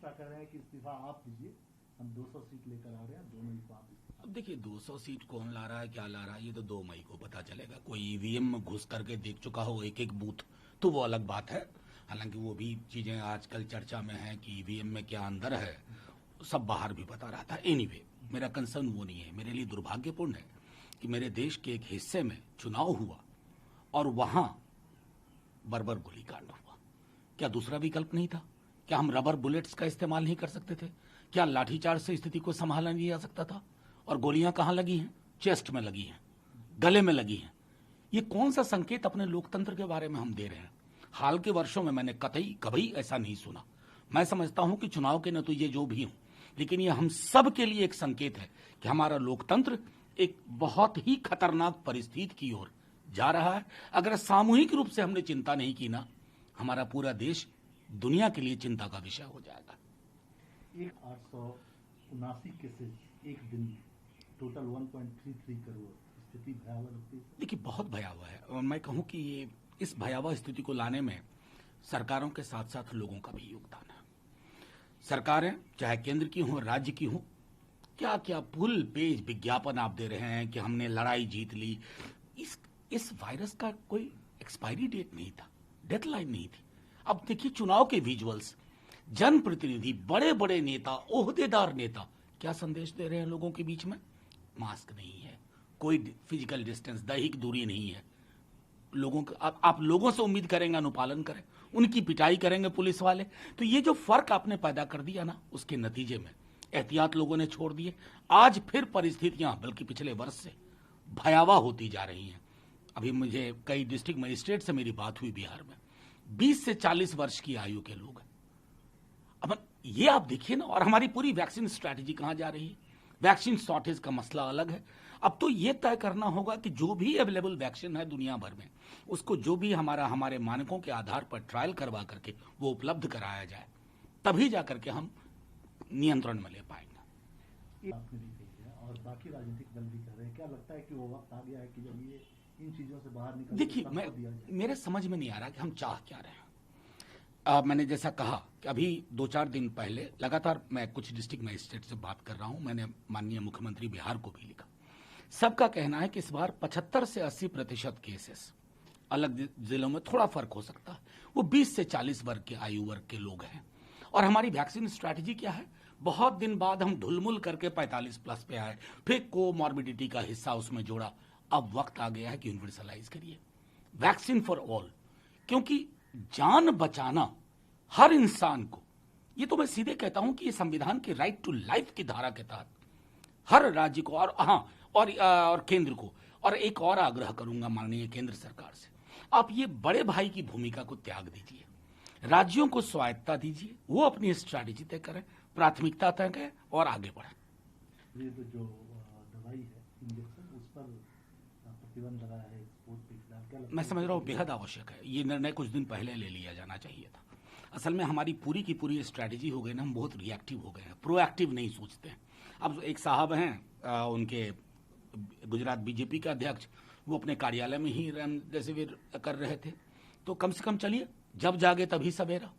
मिश्रा कह रहे हैं कि इस्तीफा आप दीजिए, हम 200 सीट लेकर आ रहे हैं, 2 मई को आप इस्तीफा। अब देखिए 200 सीट कौन ला रहा है, क्या ला रहा है, ये तो 2 मई को पता चलेगा। कोई ईवीएम में घुस करके देख चुका हो एक एक बूथ तो वो अलग बात है। हालांकि वो भी चीजें आजकल चर्चा में है कि ईवीएम में क्या अंदर है, सब बाहर भी पता रहता है। एनीवे, मेरा कंसर्न वो नहीं है। मेरे लिए दुर्भाग्यपूर्ण है कि मेरे देश के एक हिस्से में चुनाव हुआ और वहां बर्बर गोलीकांड हुआ। क्या दूसरा विकल्प नहीं था? क्या हम रबर बुलेट्स का इस्तेमाल नहीं कर सकते थे? क्या लाठीचार्ज से स्थिति को संभाला नहीं जा सकता था? और गोलियां कहां लगी हैं? चेस्ट में लगी हैं, गले में लगी हैं। ये कौन सा संकेत अपने लोकतंत्र के बारे में हम दे रहे हैं? हाल के वर्षों में मैंने कभी ऐसा नहीं सुना। मैं समझता हूं कि चुनाव के नतीजे जो भी हों, लेकिन ये हम सब के लिए एक संकेत है कि हमारा लोकतंत्र एक बहुत ही खतरनाक परिस्थिति की ओर जा रहा है। अगर सामूहिक रूप से हमने चिंता नहीं की ना, हमारा पूरा देश दुनिया के लिए चिंता का विषय हो जाएगा। 879 केसेस एक दिन, टोटल 1.33 करोड़, स्थिति भयावह लगती है। देखिए बहुत भयावह है, और मैं कहूं कि ये इस भयावह स्थिति को लाने में सरकारों के साथ साथ लोगों का भी योगदान है। सरकारें चाहे केंद्र की हो, राज्य की हो, क्या क्या फुल पेज विज्ञापन आप दे रहे हैं कि हमने लड़ाई जीत ली। इस वायरस का कोई एक्सपायरी डेट नहीं था, डेडलाइन नहीं थी। अब देखिए चुनाव के विजुअल्स, जनप्रतिनिधि, बड़े बड़े नेता, ओहदेदार नेता क्या संदेश दे रहे हैं लोगों के बीच में? मास्क नहीं है, कोई फिजिकल डिस्टेंस, दैहिक दूरी नहीं है। लोगों का आप लोगों से उम्मीद करेंगे अनुपालन करें, उनकी पिटाई करेंगे पुलिस वाले। तो ये जो फर्क आपने पैदा कर दिया ना, उसके नतीजे में एहतियात लोगों ने छोड़ दिए। आज फिर परिस्थितियां बल्कि पिछले वर्ष से भयावह होती जा रही हैं। अभी मुझे कई डिस्ट्रिक्ट मजिस्ट्रेट से मेरी बात हुई बिहार में, 20 से 40 वर्ष की आयु के लोग हैं। अब ये आप देखिए ना, और हमारी पूरी वैक्सीन स्ट्रैटेजी कहां जा रही है? वैक्सीन शॉर्टेज का मसला अलग है। अब तो ये तय करना होगा कि जो भी अवेलेबल वैक्सीन है दुनिया भर में, उसको जो भी हमारे मानकों के आधार पर ट्रायल करवा करके वो उपलब्ध कराया जाए, तभी जाकर के हम नियंत्रण में ले पाएंगे। आपने भी देखी है और बाकी राजनीतिक दल भी कर रहे हैं, क्या लगता है कि वो वक्त आ गया है कि जब ये इन चीजों से बाहर निकल? देखिए मेरे समझ में नहीं आ रहा कि हम चाह क्या रहे हैं। मैंने जैसा कहा कि अभी 2-4 दिन पहले लगातार मैं कुछ डिस्ट्रिक्ट मजिस्ट्रेट से बात कर रहा हूं। मैंने माननीय मुख्यमंत्री बिहार को भी लिखा। सबका कहना है कि इस बार 75 से 80% केसेस, अलग जिलों में थोड़ा फर्क हो सकता है, वो 20 से 40 वर्ग के आयु वर्ग के लोग हैं। और हमारी वैक्सीन स्ट्रैटेजी क्या है? बहुत दिन बाद हम ढुलमुल करके 45 प्लस पे आए, फिर कोमॉर्बिडिटी का हिस्सा उसमें जोड़ा। अब वक्त आ गया है कि यूनिवर्सलाइज करिए वैक्सीन फॉर ऑल, क्योंकि जान बचाना हर इंसान को, ये तो मैं सीधे कहता हूं कि ये संविधान की राइट टू लाइफ की धारा के तहत हर राज्य को, और केंद्र को, और एक और आग्रह करूंगा माननीय केंद्र सरकार से, आप ये बड़े भाई की भूमिका को त्याग दीजिए, राज्यों को स्वायत्ता दीजिए, वो अपनी स्ट्रैटेजी तय करें, प्राथमिकता तय करें और आगे बढ़ें। ये तो जो दवाई है इंजेक्शन, उस पर प्रतिबंध लगा है एक्सपोर्ट पे, क्या लगता है? मैं समझ रहा हूँ बेहद आवश्यक है। ये निर्णय कुछ दिन पहले ले लिया जाना चाहिए था। असल में हमारी पूरी की पूरी स्ट्रैटेजी हो गई ना, हम बहुत रिएक्टिव हो गए हैं, प्रोएक्टिव नहीं सोचते हैं। अब एक साहब हैं, उनके गुजरात बीजेपी के अध्यक्ष, वो अपने कार्यालय में ही रेमडेसिविर कर रहे थे। तो कम से कम चलिए, जब जागे तभी सवेरा।